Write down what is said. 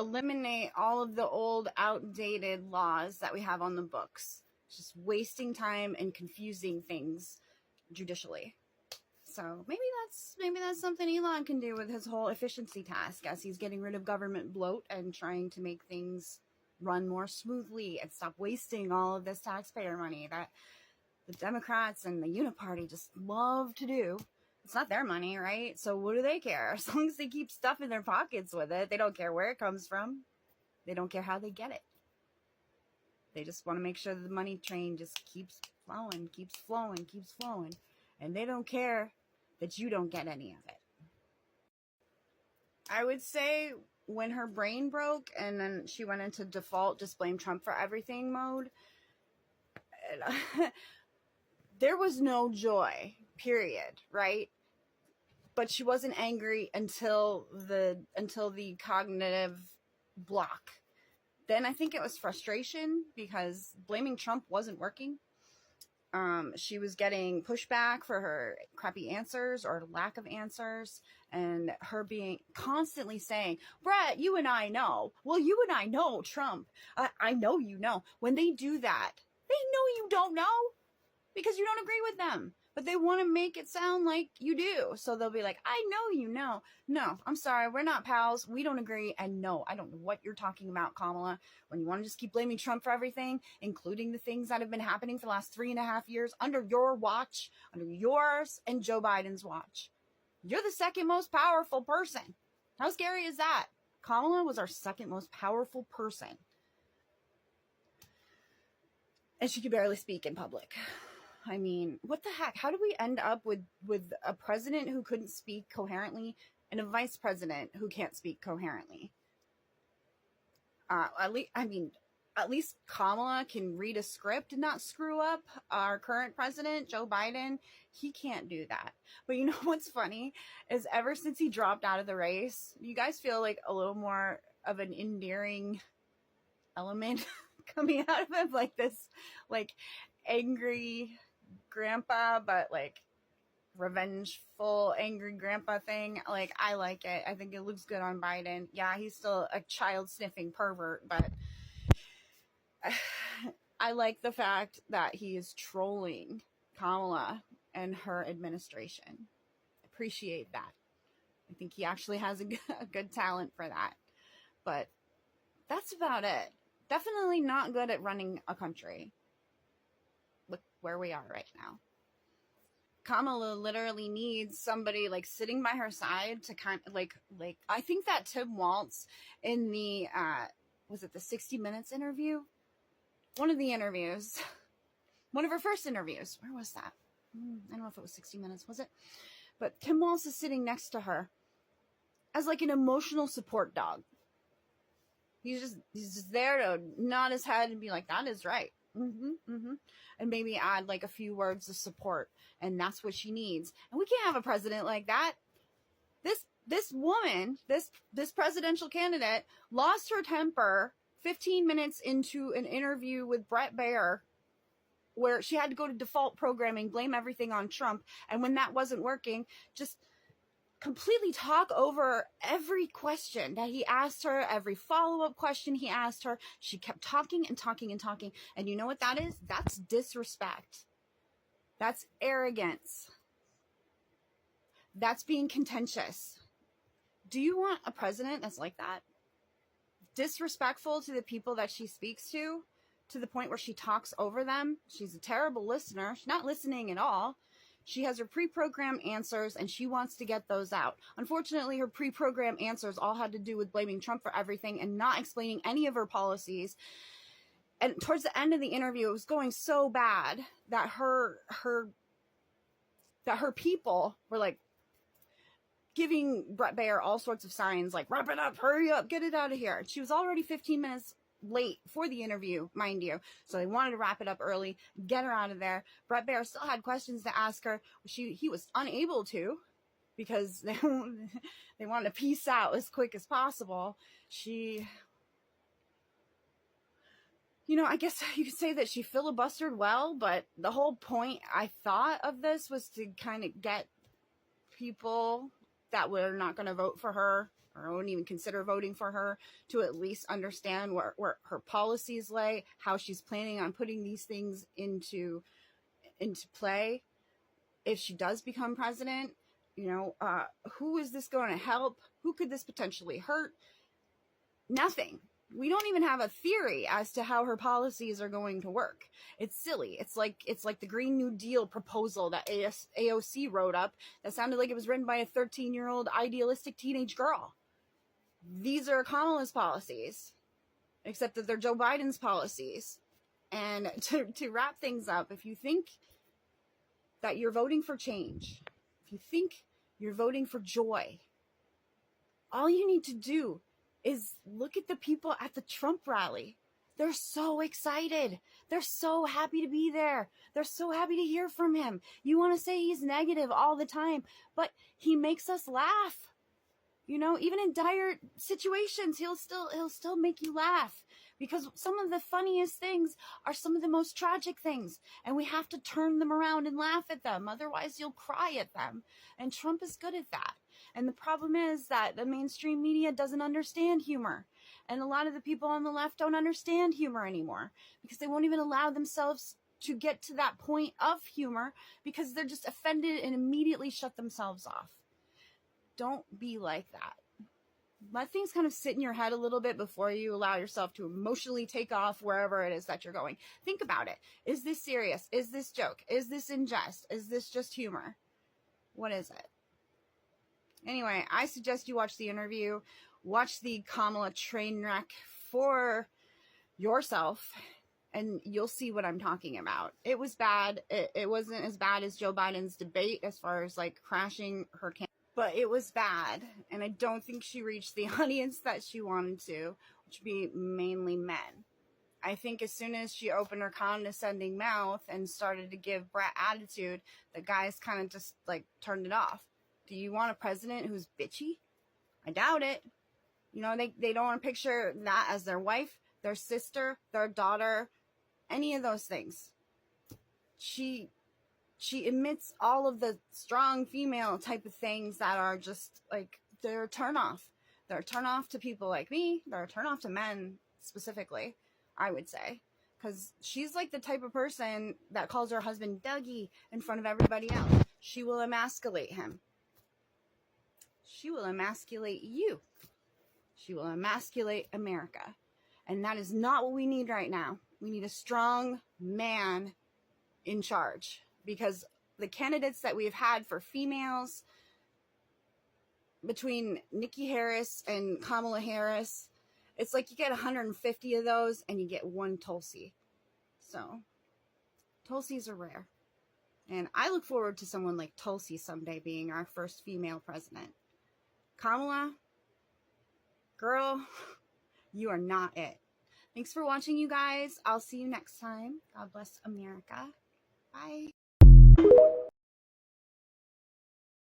eliminate all of the old, outdated laws that we have on the books. It's just wasting time and confusing things judicially. So maybe that's something Elon can do with his whole efficiency task, as he's getting rid of government bloat and trying to make things run more smoothly and stop wasting all of this taxpayer money that the Democrats and the Uniparty just love to do. It's not their money, right? So what do they care? As long as they keep stuff in their pockets with it, they don't care where it comes from. They don't care how they get it. They just want to make sure that the money train just keeps flowing, keeps flowing, keeps flowing. And they don't care that you don't get any of it. I would say when her brain broke and then she went into default, just blame Trump for everything mode, there was no joy, period, right? But she wasn't angry until the cognitive block. Then I think it was frustration because blaming Trump wasn't working. She was getting pushback for her crappy answers or lack of answers, and her being constantly saying, Brett, you and I know. Well, you and I know Trump. I know you know. When they do that, they know you don't know because you don't agree with them. But they want to make it sound like you do. So they'll be like, I know you know. No, I'm sorry. We're not pals. We don't agree. And no, I don't know what you're talking about, Kamala. When you want to just keep blaming Trump for everything, including the things that have been happening for the last 3.5 years under your watch, under yours and Joe Biden's watch. You're the second most powerful person. How scary is that? Kamala was our second most powerful person. And she could barely speak in public. I mean, what the heck? How did we end up with a president who couldn't speak coherently and a vice president who can't speak coherently? At least Kamala can read a script and not screw up. Our current president, Joe Biden, he can't do that. But you know what's funny is ever since he dropped out of the race, you guys feel like a little more of an endearing element coming out of him, like this, like angry grandpa, but like revengeful angry grandpa thing. Like, I like it. I think it looks good on Biden. Yeah, he's still a child sniffing pervert, but I like the fact that he is trolling Kamala and her administration. Appreciate that. I think he actually has a good talent for that. But that's about it. Definitely not good at running a country. Look where we are right now. Kamala literally needs somebody like sitting by her side to kind of like I think that Tim Walz in the was it the 60 Minutes interview? One of the interviews. One of her first interviews. Where was that? I don't know if it was 60 Minutes, was it? But Tim Walz is sitting next to her as like an emotional support dog. He's just there to nod his head and be like, that is right. And maybe add like a few words of support. And that's what she needs. And we can't have a president like that. This woman, this presidential candidate lost her temper 15 minutes into an interview with Bret Baier, where she had to go to default programming, blame everything on Trump. And when that wasn't working, just completely talk over every question that he asked her, every follow-up question he asked her. She kept talking and talking and talking. And you know what that is? That's disrespect. That's arrogance. That's being contentious. Do you want a president that's like that? Disrespectful to the people that she speaks to the point where she talks over them. She's a terrible listener. She's not listening at all. She has her pre-programmed answers and she wants to get those out. Unfortunately, her pre-programmed answers all had to do with blaming Trump for everything and not explaining any of her policies. And towards the end of the interview, it was going so bad that her people were like giving Bret Baier all sorts of signs like, wrap it up, hurry up, get it out of here. She was already 15 minutes late for the interview, mind you. So they wanted to wrap it up early, get her out of there. Bret Baier still had questions to ask her. He was unable to because they wanted to peace out as quick as possible. I guess you could say that she filibustered well, but the whole point I thought of this was to kind of get people that were not going to vote for her or I wouldn't even consider voting for her, to at least understand where her policies lay, how she's planning on putting these things into play. If she does become president, who is this going to help? Who could this potentially hurt? Nothing. We don't even have a theory as to how her policies are going to work. It's silly. It's like the Green New Deal proposal that AOC wrote up that sounded like it was written by a 13-year-old idealistic teenage girl. These are Kamala's policies, except that they're Joe Biden's policies. And to wrap things up, if you think that you're voting for change, if you think you're voting for joy, all you need to do is look at the people at the Trump rally. They're so excited. They're so happy to be there. They're so happy to hear from him. You want to say he's negative all the time, but he makes us laugh. Even in dire situations, he'll still make you laugh, because some of the funniest things are some of the most tragic things, and we have to turn them around and laugh at them. Otherwise, you'll cry at them. And Trump is good at that. And the problem is that the mainstream media doesn't understand humor. And a lot of the people on the left don't understand humor anymore, because they won't even allow themselves to get to that point of humor, because they're just offended and immediately shut themselves off. Don't be like that. Let things kind of sit in your head a little bit before you allow yourself to emotionally take off wherever it is that you're going. Think about it. Is this serious? Is this joke? Is this in jest? Is this just humor? What is it? Anyway, I suggest you watch the interview. Watch the Kamala train wreck for yourself, and you'll see what I'm talking about. It was bad. It wasn't as bad as Joe Biden's debate as far as crashing her campaign. But it was bad, and I don't think she reached the audience that she wanted to, which would be mainly men. I think as soon as she opened her condescending mouth and started to give brat attitude, the guys kind of just turned it off. Do you want a president who's bitchy? I doubt it. They don't want to picture that as their wife, their sister, their daughter, any of those things. She emits all of the strong female type of things that are just they're a turnoff. They're a turnoff to people like me. They're a turnoff to men specifically, I would say. Because she's the type of person that calls her husband Dougie in front of everybody else. She will emasculate him. She will emasculate you. She will emasculate America. And that is not what we need right now. We need a strong man in charge. Because the candidates that we've had for females, between Nikki Harris and Kamala Harris, it's you get 150 of those and you get one Tulsi. So, Tulsis are rare. And I look forward to someone like Tulsi someday being our first female president. Kamala, girl, you are not it. Thanks for watching, you guys. I'll see you next time. God bless America. Bye.